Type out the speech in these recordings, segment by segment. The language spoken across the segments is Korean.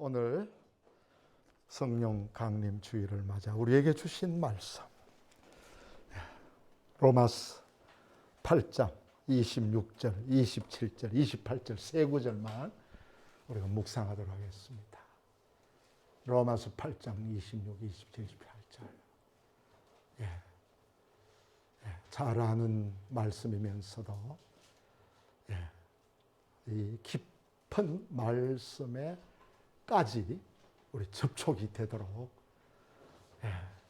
오늘 성령 강림 주일을 맞아 우리에게 주신 말씀 로마서 8장 26절, 27절, 28절 세 구절만 우리가 묵상하도록 하겠습니다. 로마서 8장 26, 27, 28절. 잘 아는 말씀이면서도 이 깊은 말씀에까지 우리 접촉이 되도록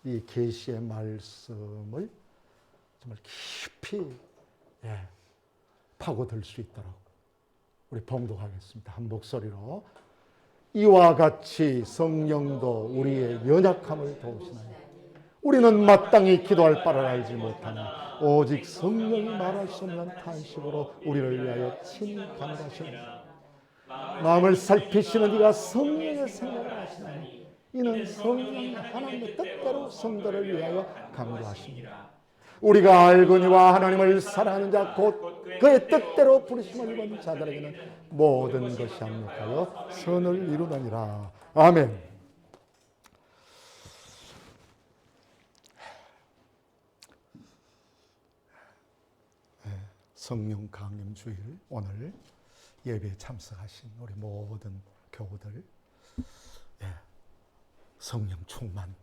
이 계시의 말씀을 정말 깊이 파고들 수 있도록 우리 봉독하겠습니다. 한 목소리로 이와 같이 성령도 우리의 연약함을 도우시나니 우리는 마땅히 기도할 바를 알지 못하니 오직 성령이 말할 수 없는 탄식으로 우리를 위하여 친히 간구하시나니 마음을 살피시는 이가 성령의 생각을 하시나니 이는 성령이 하나님의 뜻대로 성도를 위하여 간구하십니다. 우리가 알거니와 하나님을 사랑하는 자 곧 그의 뜻대로 부르심을 입은 자들에게는 모든 것이 합력하여 선을 이루느니라. 아멘. 성령 강림 주일 오늘 예배에 참석하신 우리 모든 교우들 성령 충만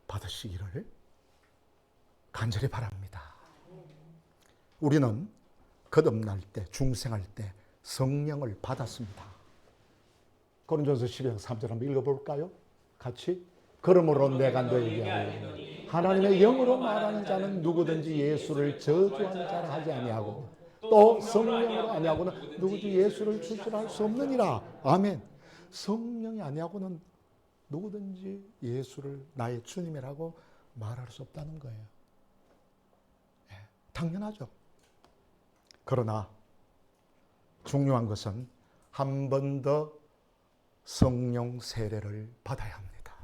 받으시기를 간절히 바랍니다. 우리는 거듭날 때, 중생할 때 성령을 받았습니다. 고린도서 12장 3절 한번 읽어볼까요? 같이. 그러므로 내가 너에게 하오니 하나님의 영으로 말하는 자는 누구든지 예수를 저주하는 자를 하지 아니하고 또 성령으로 아니하고는 누구든지 예수를 주술할 수 없느니라. 아멘. 성령이 아니하고는 누구든지 예수를 나의 주님이라고 말할 수 없다는 거예요. 당연하죠. 그러나 중요한 것은 한 번 더 성령 세례를 받아야 합니다.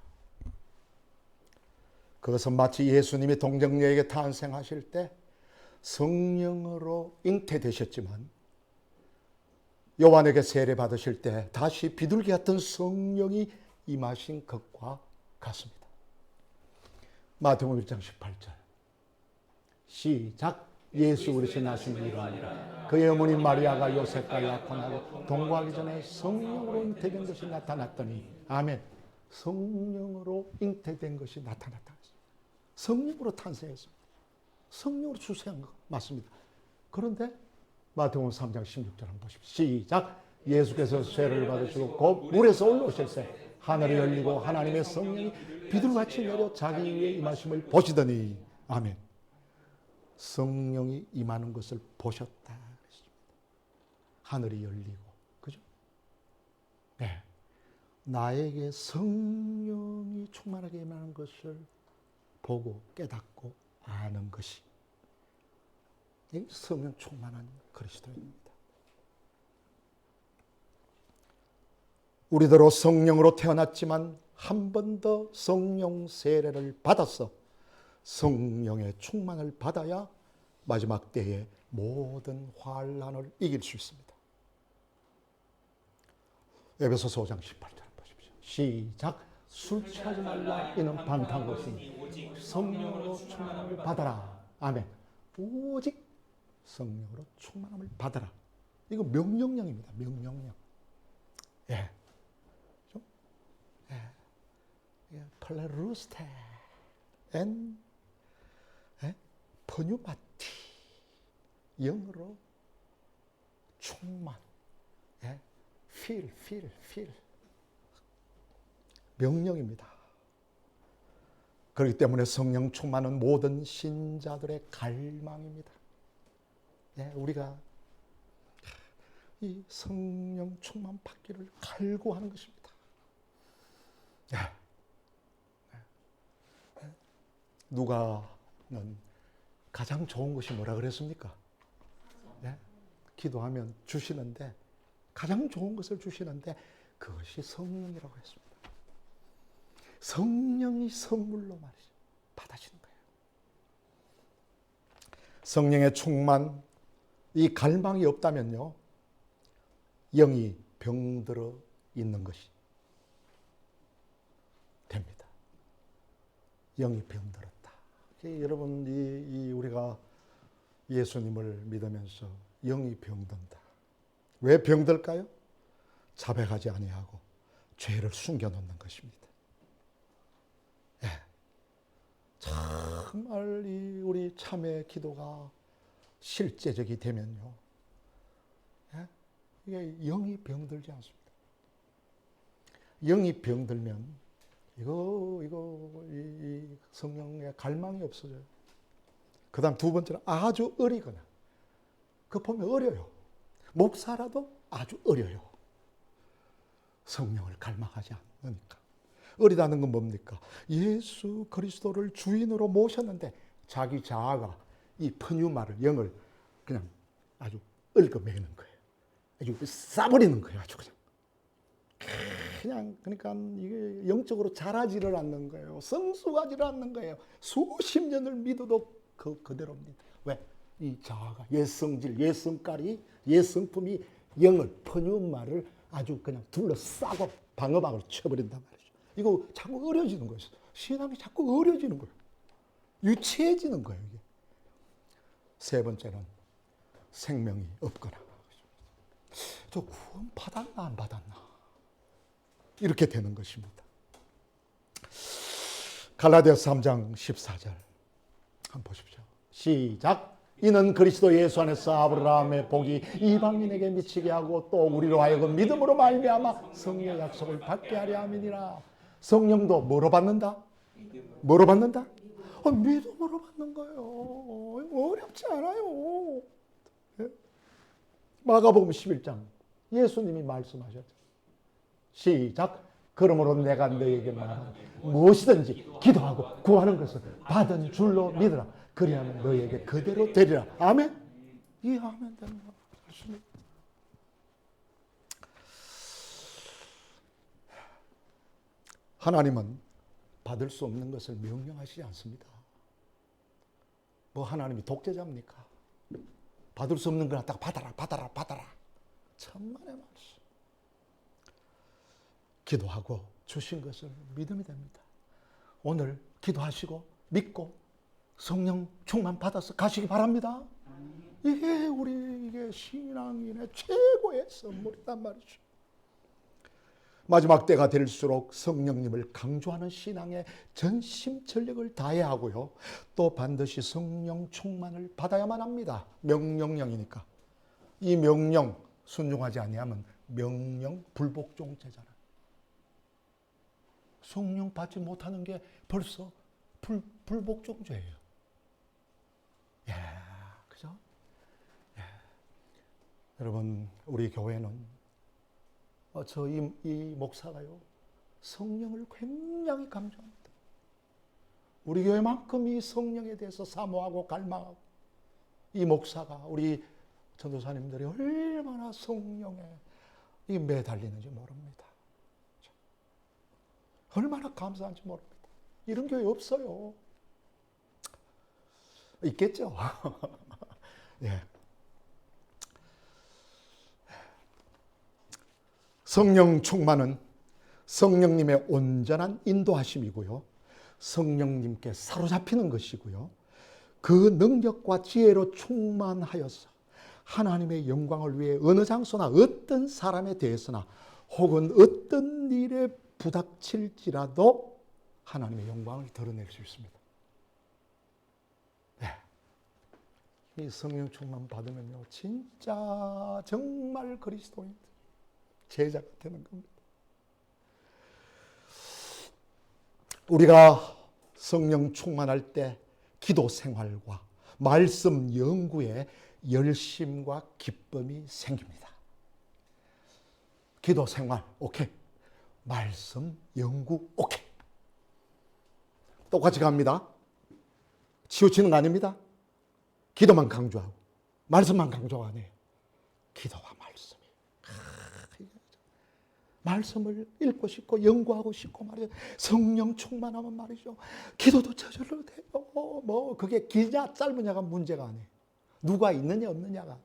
그것은 마치 예수님이 동정녀에게 탄생하실 때 성령으로 잉태되셨지만 요한에게 세례 받으실 때 다시 비둘기 같은 성령이 임하신 것과 같습니다. 마태복음 1장 18절 시작. 예수 그리스도의 나심을 이루니라. 그의 어머니 마리아가 요셉과 약혼하고 동거하기 전에 성령으로 잉태된 것이 나타났더니 아멘. 성령으로 잉태된 것이 나타났다. 성령으로 탄생했습니다. 성령으로 출생한 것 맞습니다. 그런데 마태복음 3장 16절 한번 보십시오. 시작. 예수께서 세례를 받으시고 곧 물에서 올라오실새 하늘이 열리고 하나님의 성령이 비둘같이 내려 자기 위에 임하심을 보시더니 아멘. 성령이 임하는 것을 보셨다. 하늘이 열리고, 그죠? 네. 나에게 성령이 충만하게 임하는 것을 보고 깨닫고 아는 것이 성령 충만한 그리스도입니다. 우리들로 성령으로 태어났지만 한 번 더 성령 세례를 받아서 성령의 충만을 받아야 마지막 때에 모든 환난을 이길 수 있습니다. 에베소서 5장 18절 보십시오. 시작. 술 취하지 말라. 이는 방탕한 것이니 성령으로 충만함을 받아라. 아멘. 오직 성령으로 충만함을 받아라. 이거 명령령입니다. 명령령. 플레루스테 앤 퍼뉴마티. 영어로 충만. feel. 명령입니다. 그렇기 때문에 성령 충만은 모든 신자들의 갈망입니다. 우리가 이 성령 충만 받기를 갈구하는 것입니다. 누가는 가장 좋은 것이 뭐라 그랬습니까? 기도하면 주시는데 가장 좋은 것을 주시는데 그것이 성령이라고 했습니다. 성령이 선물로 말이죠. 받아지는 거예요. 성령의 충만, 이 갈망이 없다면요, 영이 병들어 있는 것이 영이 병들었다. 여러분, 우리가 예수님을 믿으면서 영이 병든다. 왜 병들까요? 자백하지 아니하고 죄를 숨겨놓는 것입니다. 예. 정말 우리 참회 기도가 실제적이 되면요, 예? 이게 영이 병들지 않습니다. 영이 병들면 이 성령의 갈망이 없어져요. 그 다음 두 번째는 아주 어리거나, 보면 어려요. 목사라도 아주 어려요. 성령을 갈망하지 않으니까. 어리다는 건 뭡니까? 예수 그리스도를 주인으로 모셨는데 자기 자아가 이 푸뉴마를, 영을 그냥 아주 얽어매는 거예요. 아주 싸버리는 거예요. 아주 그냥 그러니까 이게 영적으로 자라지를 않는 거예요. 성숙하지를 않는 거예요. 수십 년을 믿어도 그대로입니다. 왜? 이 자아가, 옛성질, 옛성깔이, 옛성품이 영을, 푸뉴마를 아주 그냥 둘러싸고 방어막을 쳐버린단 말이죠. 이거 자꾸 어려지는 거예요. 신앙이 자꾸 어려지는 거예요. 유치해지는 거예요. 이게. 세 번째는 생명이 없거나. 저 구원 받았나 안 받았나? 이렇게 되는 것입니다. 갈라디아서 3장 14절 한번 보십시오. 시작. 이는 그리스도 예수 안에서 아브라함의 복이 이방인에게 미치게 하고 또 우리로 하여금 믿음으로 말미암아 성령의 약속을 받게 하려 함이니라. 성령도 뭐로 받는다? 뭐로 받는다? 믿음으로 받는 거예요. 어렵지 않아요. 마가복음 11장 예수님이 말씀하셨죠. 시작. 그러므로 내가 너에게 말하는 무엇이든지 기도하고 구하는 것을 받은 줄로 믿으라. 그리하면 너에게 그대로 되리라. 아멘? 이 아멘 되는 거 맞습니다. 하나님은 받을 수 없는 것을 명령하시지 않습니다. 뭐 하나님이 독재자입니까? 받을 수 없는 걸 갖다가 받아라, 받아라, 받아라. 천만의 말씀. 기도하고 주신 것을 믿으면 됩니다. 오늘 기도하시고 믿고 성령 충만 받아서 가시기 바랍니다. 이게 신앙인의 최고의 선물이란 말이죠. 마지막 때가 될수록 성령님을 강조하는 신앙에 전심전력을 다해야 하고요. 또 반드시 성령 충만을 받아야만 합니다. 명령령이니까. 이 명령 순종하지 아니하면 명령 불복종죄잖아요. 성령 받지 못하는 게 벌써 불복종죄예요. 예, 그죠? 예. 여러분, 우리 교회는 이 목사가요, 성령을 굉장히 강조합니다. 우리 교회만큼 이 성령에 대해서 사모하고 갈망하고, 이 목사가, 우리 전도사님들이 얼마나 성령에 매달리는지 모릅니다. 얼마나 감사한지 모릅니다. 이런 교회 없어요. 있겠죠? 예. 성령 충만은 성령님의 온전한 인도하심이고요. 성령님께 사로잡히는 것이고요. 그 능력과 지혜로 충만하여서 하나님의 영광을 위해 어느 장소나 어떤 사람에 대해서나 혹은 어떤 일에 부닥칠지라도 하나님의 영광을 드러낼 수 있습니다. 네. 이 성령 충만 받으면요, 진짜 정말 그리스도인 제자가 되는 겁니다. 우리가 성령 충만할 때 기도 생활과 말씀 연구에 열심과 기쁨이 생깁니다. 기도 생활 오케이. 말씀 연구 오케이. 똑같이 갑니다. 치우치는 거 아닙니다. 기도만 강조하고 말씀만 강조가 아니에요. 기도와 말씀이. 말씀을 읽고 싶고 연구하고 싶고 말이죠. 성령 충만하면 말이죠. 기도도 저절로 돼요. 뭐 그게 기냐 짧으냐가 문제가 아니에요. 누가 있느냐 없느냐가.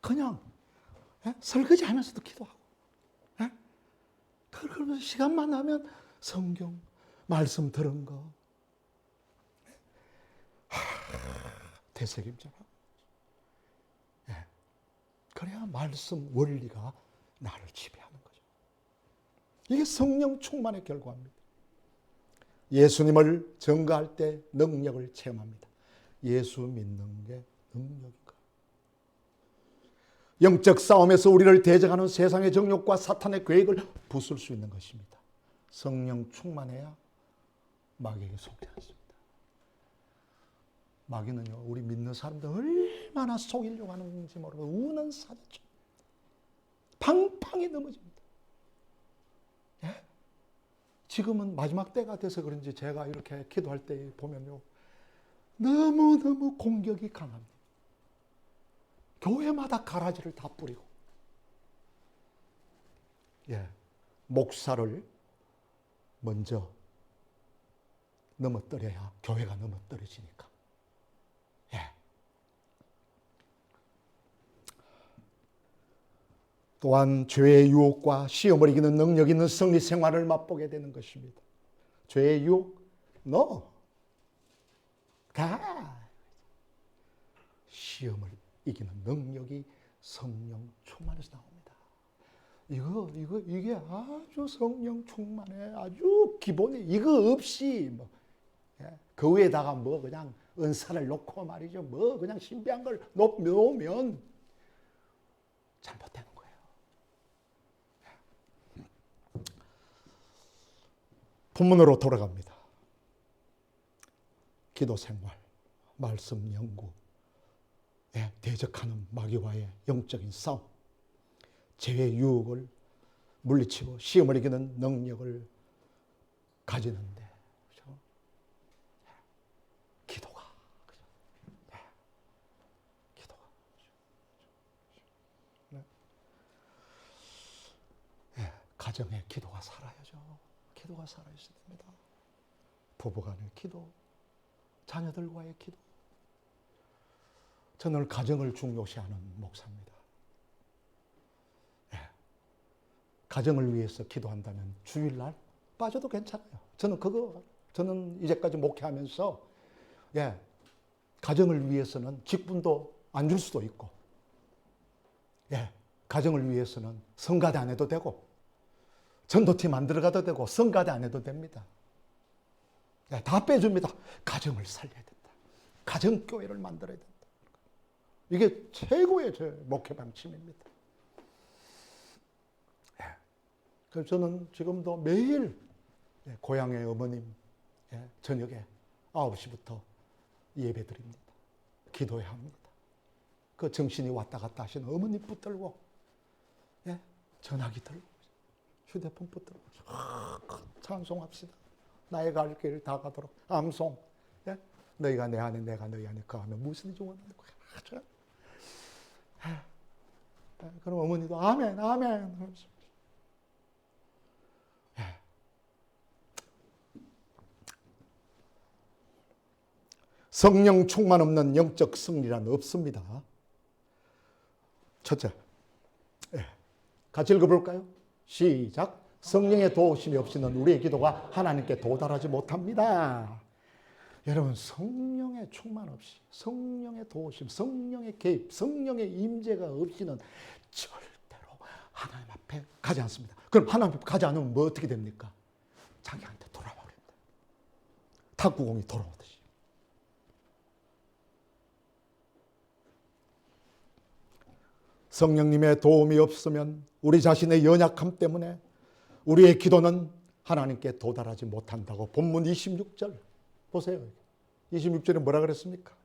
그냥 설거지 하면서도 기도하고. 그러면서 시간만 나면 성경, 말씀 들은 거 되새김질하고, 그래야 말씀 원리가 나를 지배하는 거죠. 이게 성령 충만의 결과입니다. 예수님을 증거할 때 능력을 체험합니다. 예수 믿는 게 능력인가? 영적 싸움에서 우리를 대적하는 세상의 정욕과 사탄의 계획을 부술 수 있는 것입니다. 성령 충만해야 마귀에게 속지 않습니다. 마귀는요, 우리 믿는 사람들 얼마나 속이려고 하는지 모르고 우는 사자죠. 팡팡이 넘어집니다. 예? 지금은 마지막 때가 돼서 그런지 제가 이렇게 기도할 때 보면요, 너무너무 공격이 강합니다. 교회마다 가라지를 다 뿌리고, 목사를 먼저 넘어뜨려야 교회가 넘어뜨려지니까. 또한 죄의 유혹과 시험을 이기는 능력 있는 승리 생활을 맛보게 되는 것입니다. 죄의 유혹, 가. 시험을 이기는 능력이 성령 충만에서 나옵니다. 이게 아주 성령 충만해. 아주 기본이, 이거 없이 그 위에다가 그냥 은사를 놓고 말이죠. 그냥 신비한 걸 놓으면 잘못되는 거예요. 본문으로 돌아갑니다. 기도 생활, 말씀 연구, 대적하는 마귀와의 영적인 싸움, 죄의 유혹을 물리치고 시험을 이기는 능력을 가지는데, 그렇죠? 기도가, 그렇죠? 기도가, 가정에 기도가 살아야죠. 기도가 살아있어야 됩니다. 부부간의 기도, 자녀들과의 기도. 저는 가정을 중요시하는 목사입니다. 가정을 위해서 기도한다면 주일날 빠져도 괜찮아요. 저는 이제까지 목회하면서, 가정을 위해서는 직분도 안 줄 수도 있고, 가정을 위해서는 성가대 안 해도 되고, 전도팀 안 들어가도 되고, 성가대 안 해도 됩니다. 다 빼줍니다. 가정을 살려야 된다. 가정교회를 만들어야 된다. 이게 최고의 제 목회 방침입니다. 그래서 저는 지금도 매일 고향의 어머님 저녁에 9시부터 예배 드립니다. 기도해야 합니다. 그 정신이 왔다 갔다 하시는 어머님 붙들고, 전화기 들고, 휴대폰 붙들고 찬송합시다. 나의 갈 길 다 가도록 암송. 너희가 내 안에 내가 너희 안에 거하면 무슨 일이 원하는 거야. 그럼 어머니도 아멘 아멘. 성령 충만 없는 영적 승리란 없습니다. 첫째, 같이 읽어볼까요? 시작. 성령의 도우심이 없이는 우리의 기도가 하나님께 도달하지 못합니다. 여러분, 성령의 충만 없이, 성령의 도우심, 성령의 개입, 성령의 임재가 없이는 절대로 하나님 앞에 가지 않습니다. 그럼 하나님 앞에 가지 않으면 뭐 어떻게 됩니까? 자기한테 돌아버립니다. 탁구공이 돌아오듯이. 성령님의 도움이 없으면 우리 자신의 연약함 때문에 우리의 기도는 하나님께 도달하지 못한다고 본문 26절 보세요. 26절에 뭐라 그랬습니까?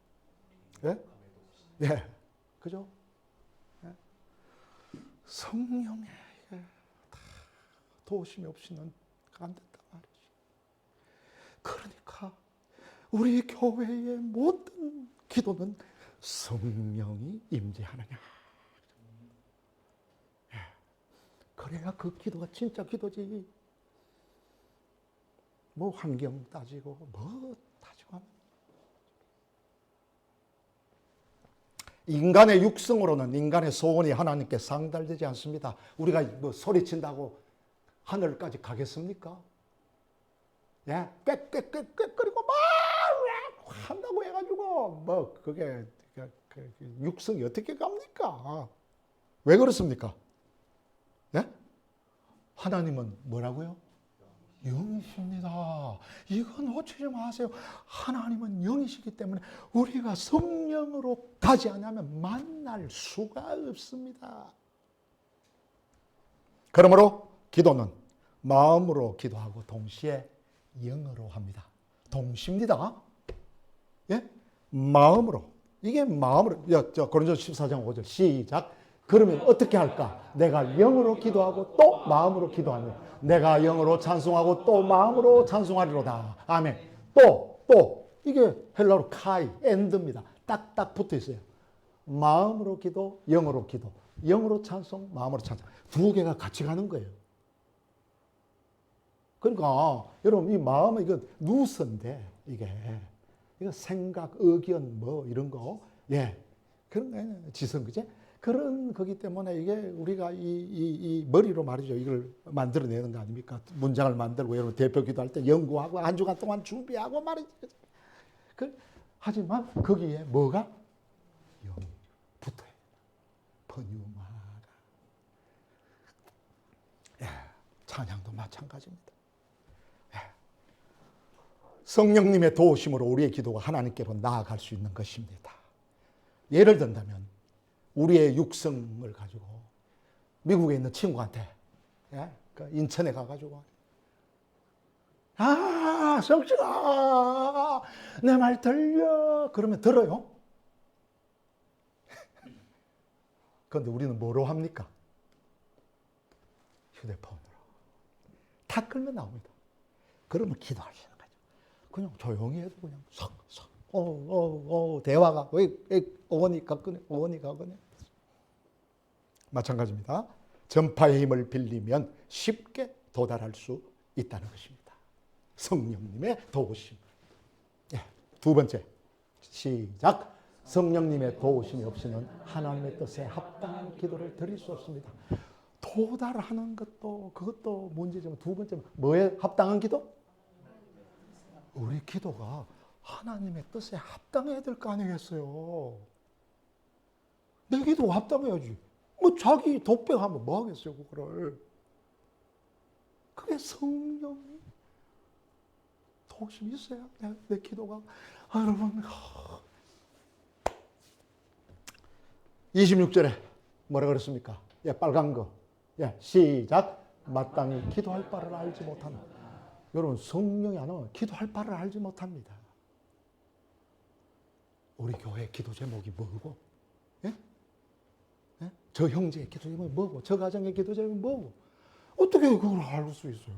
그죠? 성령의 도우심이 없이는 안 된단 말이죠. 그러니까 우리 교회의 모든 기도는 성령이 임재하느냐. 그래야 그 기도가 진짜 기도지. 뭐 환경 따지고 뭐 따지고 하면. 인간의 육성으로는 인간의 소원이 하나님께 상달되지 않습니다. 우리가 뭐 소리친다고 하늘까지 가겠습니까? 예, 꽥꽥꽥꽥 막 한다고 해가지고 뭐 그게 육성이 어떻게 갑니까? 왜 그렇습니까? 예? 하나님은 뭐라고요? 영이십니다. 이건 놓치지 마세요. 하나님은 영이시기 때문에 우리가 성령으로 가지 않으면 만날 수가 없습니다. 그러므로 기도는 마음으로 기도하고 동시에 영어로 합니다. 동시입니다. 예? 마음으로. 이게 마음으로. 고린도서 14장 5절 시작. 그러면 어떻게 할까? 내가 영으로 기도하고 또 마음으로 기도하며 내가 영으로 찬송하고 또 마음으로 찬송하리로다. 아멘. 또 이게 헬라어로 카이, 엔드입니다. 딱딱 붙어 있어요. 마음으로 기도, 영으로 기도. 영으로 찬송, 마음으로 찬송. 두 개가 같이 가는 거예요. 그러니까 여러분 이 마음은 이거 누선데 이거 생각, 의견 뭐 이런 거 그런 거 지성 그제 그런 거기 때문에 이게 우리가 이 머리로 말이죠 이걸 만들어내는 거 아닙니까? 문장을 만들고 여러분 대표 기도할 때 연구하고 한 주간 동안 준비하고 말이죠. 하지만 거기에 뭐가 영이 붙어요. 번유마가 찬양도 마찬가지입니다. 성령님의 도우심으로 우리의 기도가 하나님께로 나아갈 수 있는 것입니다. 예를 든다면 우리의 육성을 가지고 미국에 있는 친구한테 인천에 가가지고 성진아 내 말 들려 그러면 들어요? 그런데 우리는 뭐로 합니까? 휴대폰으로 다 끌면 나옵니다. 그러면 기도하시는 거죠. 그냥 조용히 해도 그냥 대화가 어머니가 꺼내. 마찬가지입니다. 전파의 힘을 빌리면 쉽게 도달할 수 있다는 것입니다. 성령님의 도우심. 두 번째 시작. 성령님의 도우심이 없이는 하나님의 뜻에 합당한 기도를 드릴 수 없습니다. 도달하는 것도 그것도 문제지만 두 번째는 뭐에 합당한 기도? 우리 기도가 하나님의 뜻에 합당해야 될 거 아니겠어요? 내 기도가 합당해야지. 뭐 자기 독백하면 뭐 하겠어요, 그거를. 그게 성령이 도우심이 있어야 내 기도가. 여러분 26절에 뭐라 그랬습니까? 빨간 거. 시작. 마땅히 기도할 바를 알지 못한다. 여러분 성령이 안 오면 기도할 바를 알지 못합니다. 우리 교회 기도 제목이 뭐고? 저 형제의 기도 제목이 뭐고? 저 가정의 기도 제목이 뭐고? 어떻게 그걸 알 수 있어요?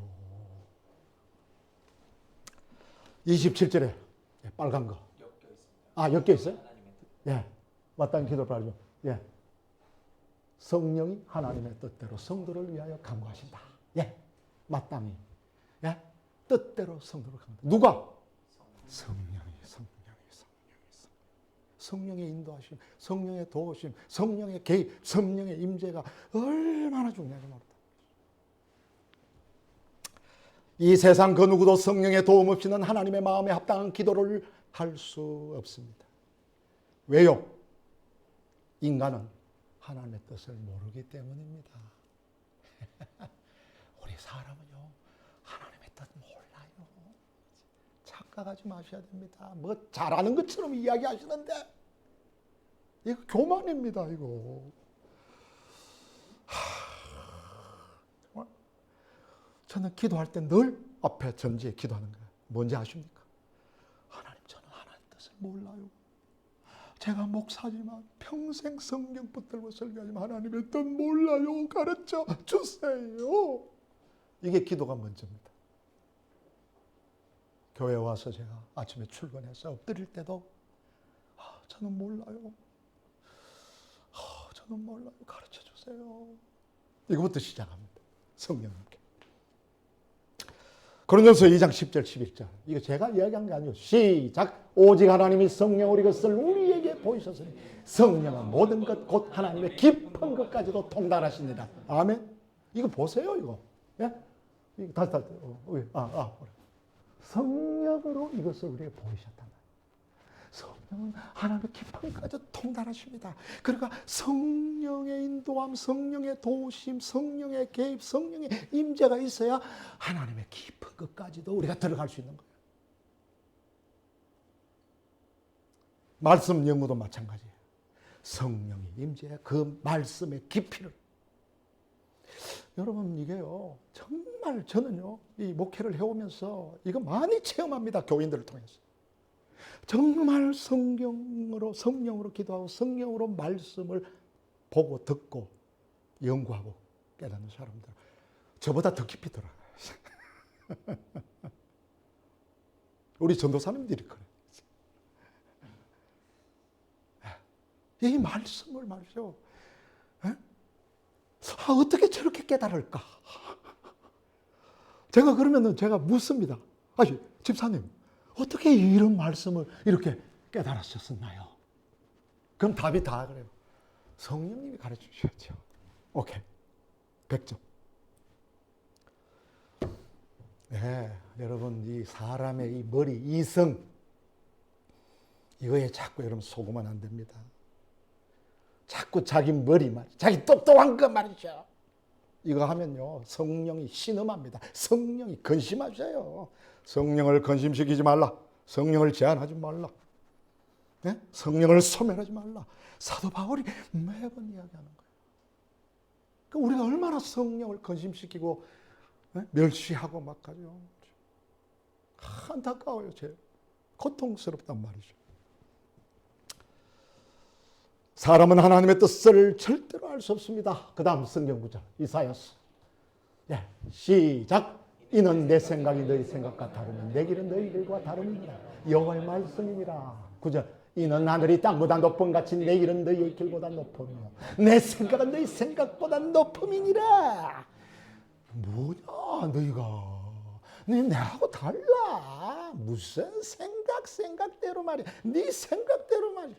27절에 빨간 거. 엮여 있어요? 마땅히 기도할 바를 알죠. 성령이 하나님의 뜻대로 성도를 위하여 간구하신다. 마땅히. 뜻대로 성도를 간구한다. 누가? 성령의 인도하심, 성령의 도우심, 성령의 개입, 성령의 임재가 얼마나 중요하게 말이다. 이 세상 그 누구도 성령의 도움 없이는 하나님의 마음에 합당한 기도를 할 수 없습니다. 왜요? 인간은 하나님의 뜻을 모르기 때문입니다. 우리 사람은요, 하나님의 뜻 몰라요. 착각하지 마셔야 됩니다. 뭐 잘하는 것처럼 이야기하시는데 이거 교만입니다. 이거. 저는 기도할 때 늘 앞에 전지에 기도하는 거예요. 뭔지 아십니까? 하나님, 저는 하나님 뜻을 몰라요. 제가 목사지만 평생 성경 붙들고 설교하지만 하나님의 뜻 몰라요. 가르쳐 주세요. 이게 기도가 먼저입니다. 교회 와서 제가 아침에 출근해서 엎드릴 때도 저는 몰라요. 저는 몰라요. 가르쳐 주세요. 이거부터 시작합니다. 성령님께. 고린도서 2장 10절 11절. 이거 제가 이야기한 게 아니에요. 시작. 오직 하나님이 성령으로 이것을 우리에게 보이셨으니 성령은 모든 것 곧 하나님의 깊은 것까지도 통달하십니다. 아멘. 이거 보세요, 이거. 다시. 성령으로 이것을 우리에게 보이셨단 말이에요. 성령은 하나님의 깊음까지 통달하십니다. 그러니까 성령의 인도함, 성령의 도우심, 성령의 개입, 성령의 임재가 있어야 하나님의 깊은 것까지도 우리가 들어갈 수 있는 거예요. 말씀 연구도 마찬가지예요. 성령이 임재해 그 말씀의 깊이를. 여러분, 이게요, 정말 저는요, 이 목회를 해오면서 이거 많이 체험합니다. 교인들을 통해서. 정말 성령으로 기도하고 성령으로 말씀을 보고 듣고 연구하고 깨닫는 사람들, 저보다 더 깊이 들어가요. 우리 전도사님들이 그래요. 이 말씀을 말이죠. 어떻게 저렇게 깨달을까? 제가 그러면은 제가 묻습니다. 아니, 집사님, 어떻게 이런 말씀을 이렇게 깨달으셨나요? 그럼 답이 다 그래요. 성령님이 가르쳐 주셨죠. 오케이. 100점. 네, 여러분, 이 사람의 이 머리, 이성, 이거에 자꾸 여러분 속으면 안 됩니다. 자꾸 자기 머리 말이죠. 자기 똑똑한 거 말이죠. 이거 하면요, 성령이 신음합니다. 성령이 근심하셔요. 성령을 근심시키지 말라. 성령을 제한하지 말라. 네? 성령을 소멸하지 말라. 사도 바울이 매번 이야기하는 거예요. 그러니까 우리가 얼마나 성령을 근심시키고 멸시하고 막 가죠. 안타까워요. 제 고통스럽단 말이죠. 사람은 하나님의 뜻을 절대로 알 수 없습니다. 그 다음 성경 구절 이사야서. 예, 시작. 이는 내 생각이 너희 생각과 다르면 내 길은 너희 길과 다릅니다. 여호와의 말씀이니라. 9절. 이는 하늘이 땅보다 높음 같이 내 길은 너희의 길보다 높으며 내 생각은 너희 생각보다 높음이니라. 뭐냐 너희가. 내하고 달라. 무슨 생각대로 말이야. 네 생각대로 말이야.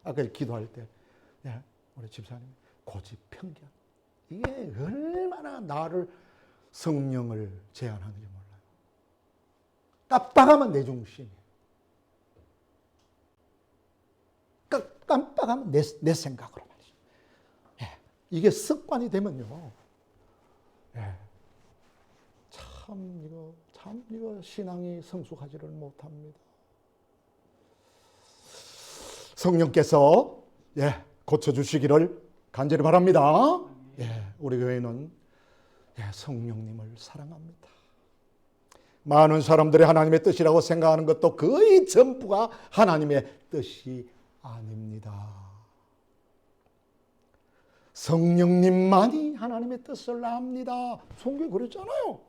아까 기도할 때 우리 집사님 고집, 편견, 이게 얼마나 나를 성령을 제한하는지 몰라요. 깜빡하면 내 중심이에요. 깜빡하면 내 생각으로 말이죠. 이게 습관이 되면요, 참 이거 신앙이 성숙하지를 못합니다. 성령께서 고쳐주시기를 간절히 바랍니다. 우리 교회는 성령님을 사랑합니다. 많은 사람들이 하나님의 뜻이라고 생각하는 것도 거의 전부가 하나님의 뜻이 아닙니다. 성령님만이 하나님의 뜻을 압니다. 성경에 그랬잖아요.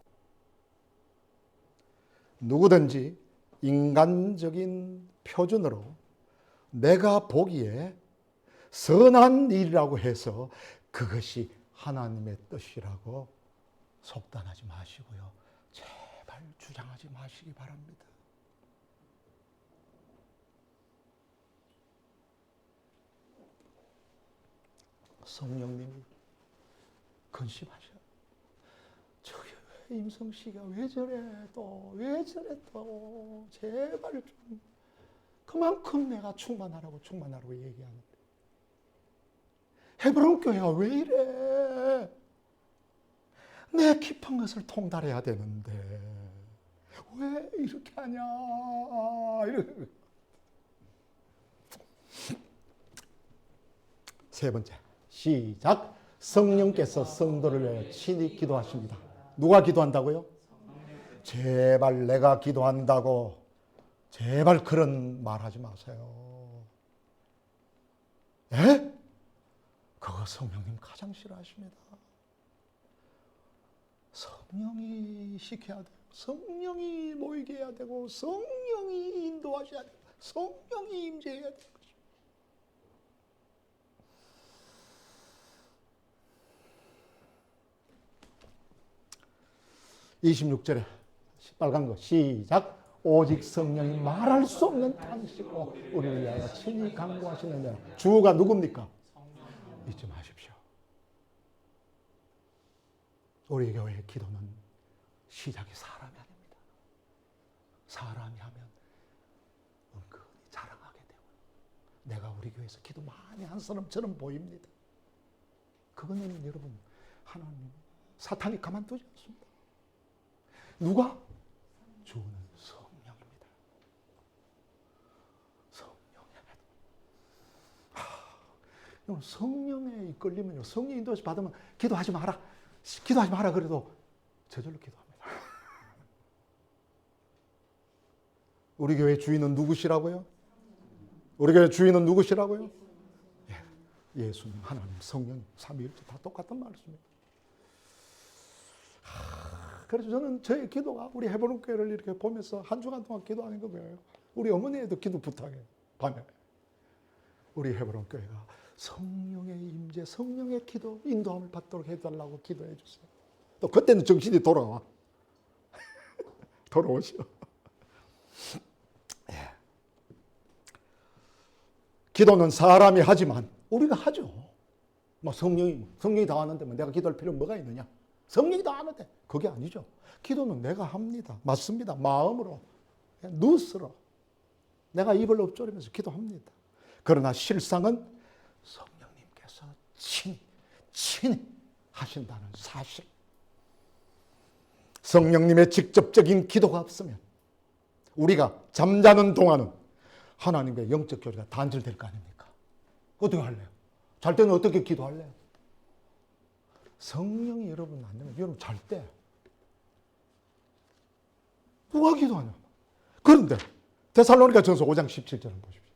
누구든지 인간적인 표준으로 내가 보기에 선한 일이라고 해서 그것이 하나님의 뜻이라고 속단하지 마시고요. 제발 주장하지 마시기 바랍니다. 성령님이 근심하셔. 임성씨가 왜 저래 또 제발 좀 그만큼 내가 충만하라고 얘기하는데 헤브론 교회가 왜 이래? 내 깊은 것을 통달해야 되는데 왜 이렇게 하냐? 세 번째, 시작. 성령께서 성도를 위하여 친히 기도하십니다. 누가 기도한다고요? 제발 내가 기도한다고 제발 그런 말 하지 마세요. 그거 성령님 가장 싫어하십니다. 성령이 시켜야 돼요. 성령이 모이게 해야 되고 성령이 인도하셔야 되고 성령이 임재해야 되는 거죠. (26절에) 빨간 거 시작. 오직 성령이 말할 수 없는 탄식으로 우리를 위하여 친히 간구하시느냐. 주가 누굽니까? 잊지 마십시오. 우리 교회의 기도는 시작이 사람이 아닙니다. 사람이 하면 은근히 자랑하게 되고 내가 우리 교회에서 기도 많이 한 사람처럼 보입니다. 그거는 여러분 하나님 사탄이 가만두지 않습니다. 누가? 주는 성령입니다. 성령의 성령에 이끌리면요, 성령 인도해서 받으면 기도하지 마라, 기도하지 마라 그래도 저절로 기도합니다. 우리 교회 주인은 누구시라고요? 우리 교회 주인은 누구시라고요? 예수님, 하나님, 성령, 삼위일체 다 똑같은 말씀입니다. 그래서 저는 저의 기도가 우리 헤브론 교회를 이렇게 보면서 한 주간 동안 기도하는 거예요. 우리 어머니에도 기도 부탁해요. 밤에. 우리 헤브론 교회가 성령의 임재, 성령의 기도, 인도함을 받도록 해달라고 기도해 주세요. 또 그때는 정신이 돌아와. 돌아오시오. 기도는 사람이 하지만 우리가 하죠. 뭐 성령이 다 왔는데 뭐 내가 기도할 필요가 뭐가 있느냐? 성령이 다 왔는데 그게 아니죠. 기도는 내가 합니다. 맞습니다. 마음으로, 누스로 내가 입을 엎조리면서 기도합니다. 그러나 실상은 성령님께서 친히 하신다는 사실. 성령님의 직접적인 기도가 없으면 우리가 잠자는 동안은 하나님과 영적 교류가 단절될 거 아닙니까? 어떻게 할래요? 잘 때는 어떻게 기도할래요? 성령이 여러분 안 되면 여러분 잘 때 누가 기도하냐? 그런데 데살로니가 전서 5장 17절을 보십시오.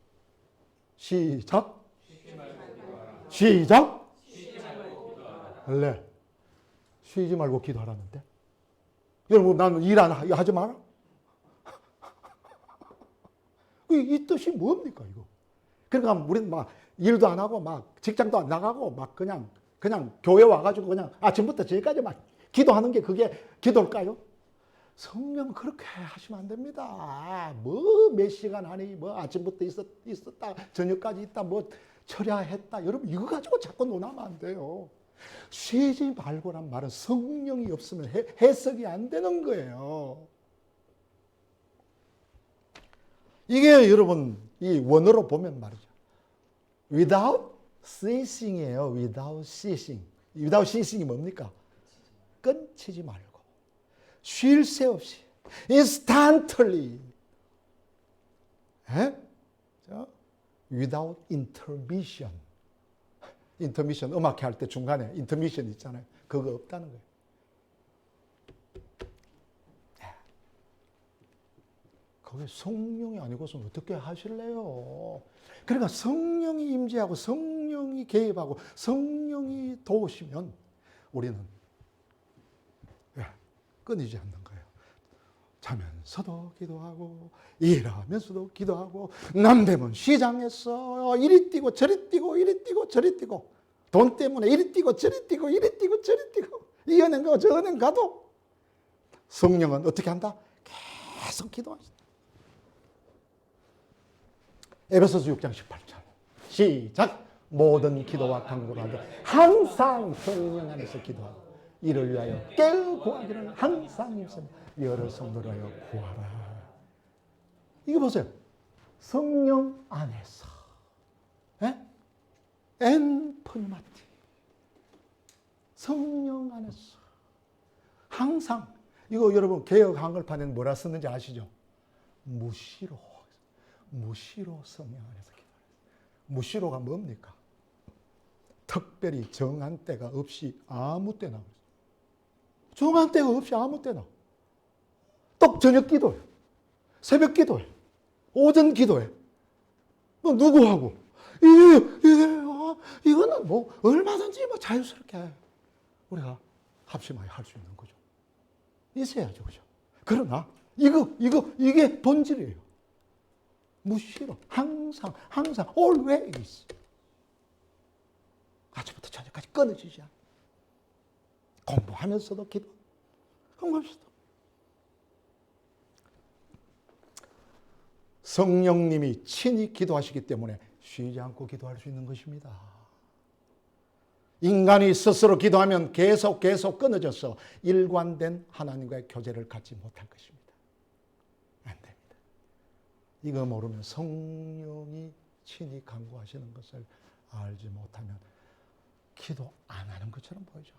시작. 시작. 네. 쉬지 말고 기도하라는데. 여러분 나는 일 하지 마라. 이 뜻이 뭡니까 이거? 그러니까 우리는 막 일도 안 하고 막 직장도 안 나가고 막 그냥 교회 와가지고 그냥 아침부터 저기까지 막 기도하는 게 그게 기도일까요? 성령 그렇게 하시면 안 됩니다. 뭐 몇 시간 하니 뭐 아침부터 있었다 저녁까지 있다 뭐 철야했다. 여러분 이거 가지고 자꾸 논하면 안 돼요. 쉬지 말고란 말은 성령이 없으면 해석이 안 되는 거예요. 이게 여러분 이 원어로 보면 말이죠. without ceasing이에요. without ceasing. without ceasing이 뭡니까? 끊치지 말고 쉴 새 없이 instantly without intermission. intermission 음악 할 때 중간에 intermission 있잖아요. 그거 없다는 거예요. 그게 성령이 아니고서는 어떻게 하실래요? 그러니까 성령이 임재하고 성령이 개입하고 성령이 도우시면 우리는 끊이지 않는 거예요. 자면서도 기도하고 일하면서도 기도하고 남대문 시장에서 이리 뛰고 저리 뛰고 이리 뛰고 저리 뛰고 돈 때문에 이리 뛰고 저리 뛰고 이리 뛰고 저리 뛰고 이 은행 가고 저 은행 가도 성령은 어떻게 한다? 계속 기도하신다. 에베소서 6장 18절 시작. 모든 기도와 간구를 하되 항상 성령 안에서 기도하고 이를 위하여 깨어 구하기를 항상 힘쓰며 여러 성도를 하여 구하라. 이거 보세요. 성령 안에서 엔프니마티 성령 안에서 항상. 이거 여러분 개역 한글판에는 뭐라 쓰는지 아시죠? 무시로 성령 안에서 기도해요. 무시로가 뭡니까? 특별히 정한 때가 없이 아무 때나. 정한 때가 없이 아무 때나. 또 저녁 기도해. 새벽 기도해. 오전 기도해. 뭐 누구하고. 이거는 뭐 얼마든지 뭐 자유스럽게 우리가 합심하여 할 수 있는 거죠. 있어야죠. 그죠? 그러나 이게 본질이에요. 무시로 항상 always 아침부터 저녁까지 끊어지지 않아. 공부하면서도 기도, 공부하면서도. 성령님이 친히 기도하시기 때문에 쉬지 않고 기도할 수 있는 것입니다. 인간이 스스로 기도하면 계속 끊어져서 일관된 하나님과의 교제를 갖지 못할 것입니다. 안 돼. 이거 모르면 성령이 친히 간구하시는 것을 알지 못하면 기도 안 하는 것처럼 보이죠.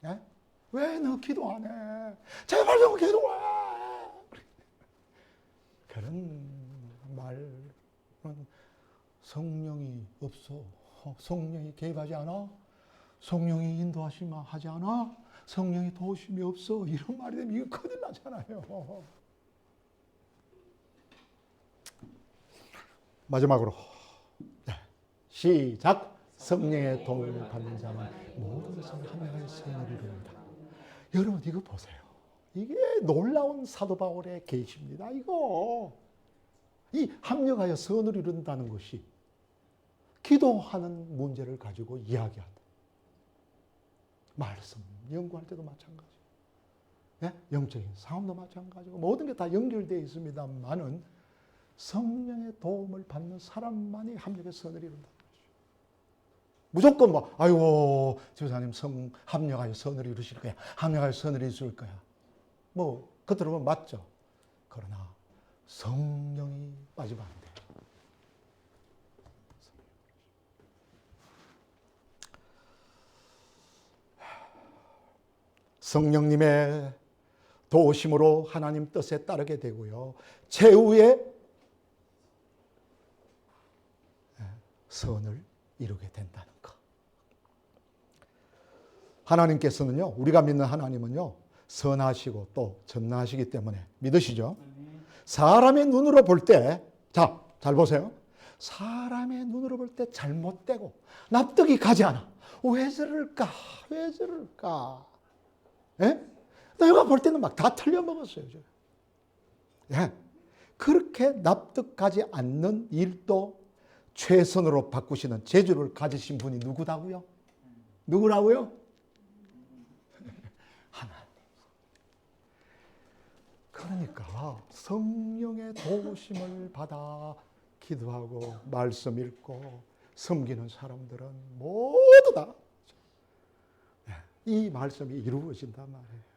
예? 왜 너 기도 안 해? 제발 좀 기도해! 그런 말은 성령이 없어. 성령이 개입하지 않아? 성령이 인도하지 않아? 성령이 도우심이 없어. 이런 말이 되면 이거 큰일 나잖아요. 마지막으로 시작. 성령의 도움을 받는 자는 모든 것을 합력하여 선을 이룹니다. 여러분 이거 보세요. 이게 놀라운 사도 바울의 계시입니다. 이거 이 합력하여 선을 이룬다는 것이 기도하는 문제를 가지고 이야기한다. 말씀 연구할 때도 마찬가지. 네? 영적인 상황도 마찬가지고 모든 게 다 연결되어 있습니다만은 성령의 도움을 받는 사람만이 합력의 선을 이룬다. 무조건 뭐 아이고 지도자님 합력하여 선을 이루실 거야. 합력하여 선을 이루실 거야. 뭐 겉으로 보면 맞죠. 그러나 성령이 빠지면 안 돼요. 성령님의 도우심으로 하나님 뜻에 따르게 되고요. 최후의 선을 이루게 된다는 것. 하나님께서는요, 우리가 믿는 하나님은요, 선하시고 또 전능하시기 때문에 믿으시죠? 사람의 눈으로 볼 때, 자, 잘 보세요. 사람의 눈으로 볼 때 잘못되고 납득이 가지 않아. 왜 저럴까? 왜 저럴까? 예? 내가 볼 때는 막 다 틀려먹었어요. 예. 그렇게 납득가지 않는 일도 최선으로 바꾸시는 재주를 가지신 분이 누구다고요? 누구라고요? 하나님. 그러니까 성령의 도우심을 받아 기도하고 말씀 읽고 섬기는 사람들은 모두 다 이 말씀이 이루어진단 말이에요.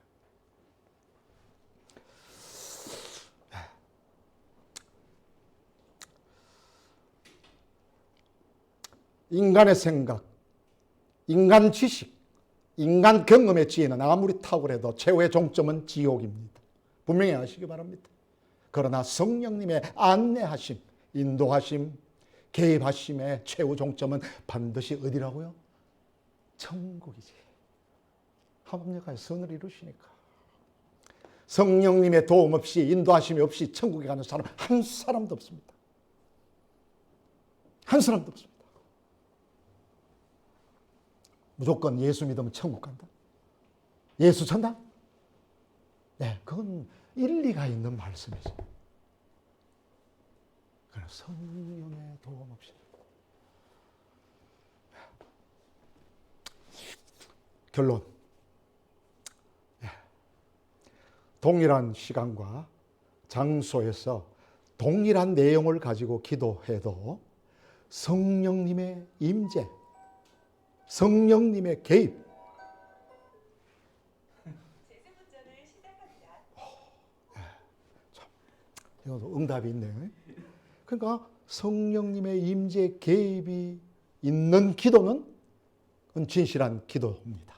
인간의 생각, 인간 지식, 인간 경험의 지혜는 아무리 탁월해도 최후의 종점은 지옥입니다. 분명히 아시기 바랍니다. 그러나 성령님의 안내하심, 인도하심, 개입하심의 최후 종점은 반드시 어디라고요? 천국이지. 합력하여 선을 이루시니까. 성령님의 도움 없이 인도하심이 없이 천국에 가는 사람 한 사람도 없습니다. 한 사람도 없습니다. 무조건 예수 믿으면 천국 간다. 예수 천다? 네, 그건 일리가 있는 말씀이죠. 그러나 성령의 도움 없이. 결론. 동일한 시간과 장소에서 동일한 내용을 가지고 기도해도 성령님의 임재, 성령님의 개입. 제세문전을 시작합니다. 참, 이것도 응답이 있네요. 그러니까 성령님의 임재 개입이 있는 기도는 그건 진실한 기도입니다.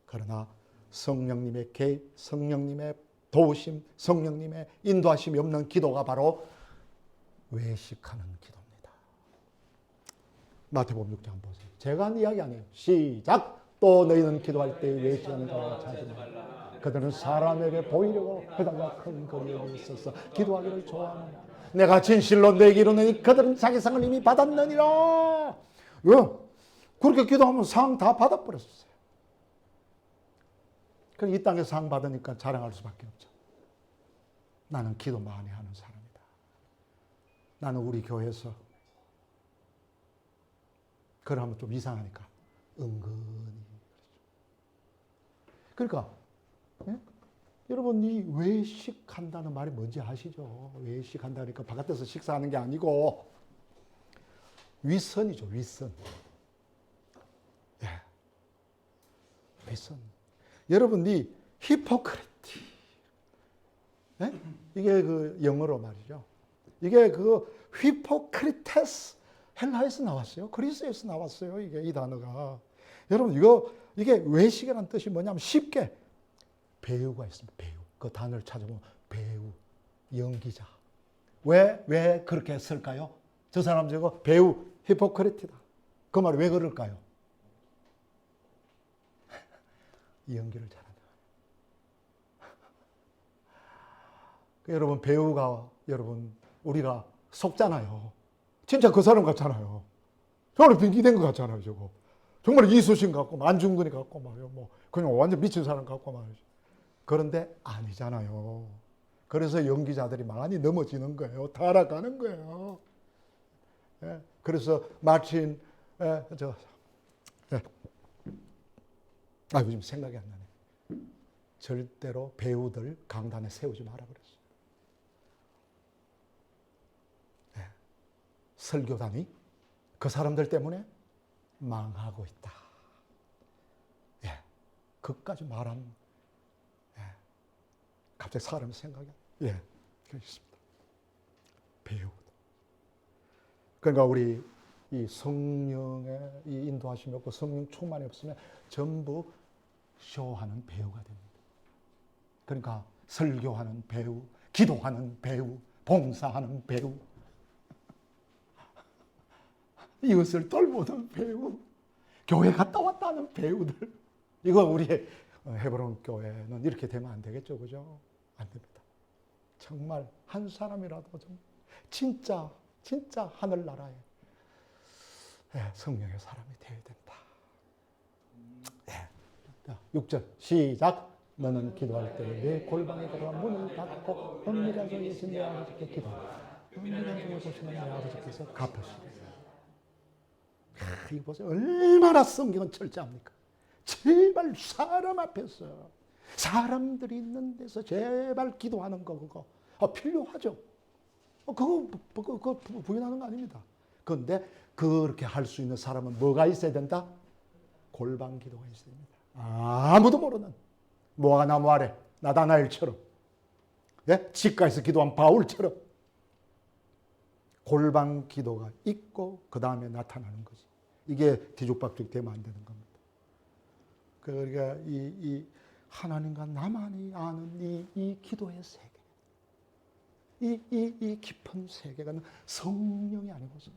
그러나 성령님의 개입, 성령님의 도우심, 성령님의 인도하심이 없는 기도가 바로 외식하는 기도입니다. 마태복음 6장 보세요. 제가 한 이야기 아니에요. 시작! 또 너희는 기도할 때 외치는 자와 찾지 말라. 그들은 사람에게 보이려고 그들과 큰 거리에 있어서 기도하기를 좋아하느냐. 내가 진실로 너에게 이르노니 그들은 자기 상을 이미 받았느니라. 왜? 그렇게 기도하면 상 다 받아버렸어요. 그럼 이 땅에 상 받으니까 자랑할 수밖에 없죠. 나는 기도 많이 하는 사람이다. 나는 우리 교회에서 그러면 좀 이상하니까 은근히 그러니까 예? 여러분 이 외식한다는 말이 뭔지 아시죠? 외식한다니까 바깥에서 식사하는 게 아니고 윗선이죠. 윗선. 예. 윗선. 여러분 이 히포크리티. 예? 이게 그 영어로 말이죠. 이게 그 히포크리테스, 헬라에서 나왔어요. 그리스에서 나왔어요. 이게 이 단어가. 여러분 이게 외식이라는 뜻이 뭐냐면 쉽게 배우가 있습니다. 배우. 그 단어를 찾아보면 배우, 연기자. 왜 그렇게 쓸까요? 저 사람 저거 배우 히포크리트다. 그 말이 왜 그럴까요? 연기를 잘한다. 여러분 배우가 우리가 속잖아요. 진짜 그 사람 같잖아요. 정말 빙기된 것 같잖아요. 저거 정말 이수신 같고 안중근이 같고 말이요. 뭐 그냥 완전 미친 사람 같고 말이죠. 그런데 아니잖아요. 그래서 연기자들이 많이 넘어지는 거예요. 타락하는 거예요. 예, 그래서 마침 요즘 생각이 안 나네. 절대로 배우들 강단에 세우지 마라 그랬어요. 예, 설교단이 그 사람들 때문에 망하고 있다. 예, 그까지 말하면 갑자기 사람 생각이 그렇습니다. 배우. 그러니까 우리 이 성령의 이 인도하심이 없고 성령 충만이 없으면 전부 쇼하는 배우가 됩니다. 그러니까 설교하는 배우, 기도하는 배우, 봉사하는 배우, 이웃을 돌보는 배우, 교회 갔다 왔다 하는 배우들. 이거 우리 헤브론 교회는 이렇게 되면 안 되겠죠, 그죠? 안 됩니다. 정말 한 사람이라도 좀 진짜 하늘나라에 성령의 사람이 되어야 된다. 6절 시작. 너는 기도할 때 내 골방에 들어가 문을 닫고 은밀한 속에 계신 내 아버지께 기도하라. 은밀한 속에 계시는 내 아버지께서 갚으시리라. 이거 보세요. 얼마나 성경은 철저합니까? 제발 사람 앞에서 사람들이 있는 데서 제발 기도하는 거 그거 필요하죠. 그거 부인하는 거 아닙니다. 그런데 그렇게 할 수 있는 사람은 뭐가 있어야 된다? 골방 기도가 있어야 됩니다. 아무도 모르는 모아나무 아래 나다나엘처럼, 지가에서 기도한 바울처럼 골방 기도가 있고 그 다음에 나타나는 거지. 이게 뒤죽박죽 되면 안 되는 겁니다. 그러니까 이 하나님과 나만이 아는 이 기도의 세계, 이 깊은 세계가 성령이 아니고서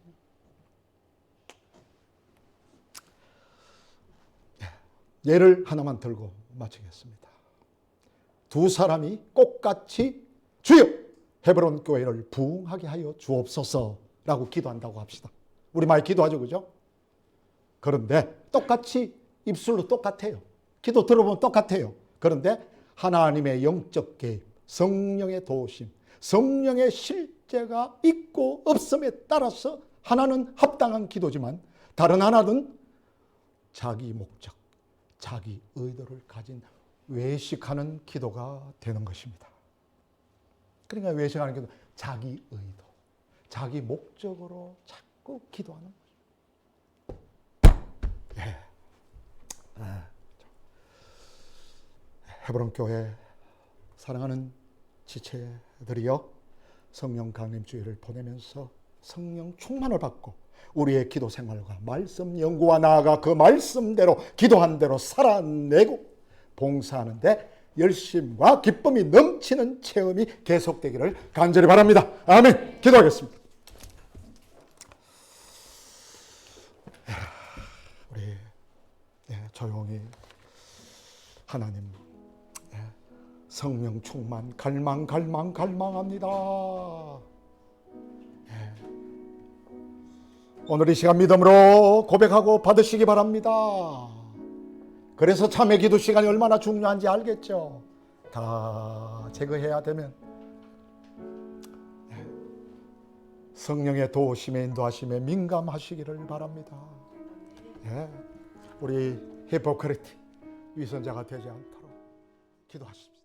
예를 하나만 들고 마치겠습니다. 두 사람이 똑같이 주여 헤브론 교회를 부흥하게 하여 주옵소서라고 기도한다고 합시다. 우리 많이 기도하죠, 그죠? 그런데 똑같이 입술로 똑같아요. 기도 들어보면 똑같아요. 그런데 하나님의 영적 개입, 성령의 도우심, 성령의 실제가 있고 없음에 따라서 하나는 합당한 기도지만 다른 하나는 자기 목적, 자기 의도를 가진 외식하는 기도가 되는 것입니다. 그러니까 외식하는 기도, 자기 의도, 자기 목적으로 자꾸 기도하는 거죠. 헤브론 교회 사랑하는 지체들이여, 성령 강림 주일을 보내면서 성령 충만을 받고 우리의 기도 생활과 말씀 연구와 나아가 그 말씀대로 기도한 대로 살아내고 봉사하는데 열심과 기쁨이 넘치는 체험이 계속되기를 간절히 바랍니다. 아멘. 기도하겠습니다. 우리 조용히 하나님 성령 충만 갈망합니다. 오늘 이 시간 믿음으로 고백하고 받으시기 바랍니다. 그래서 참회 기도 시간이 얼마나 중요한지 알겠죠? 다 제거해야 되면 성령의 도우심에 인도하심에 민감하시기를 바랍니다. 우리 히포크리트 위선자가 되지 않도록 기도하십시오.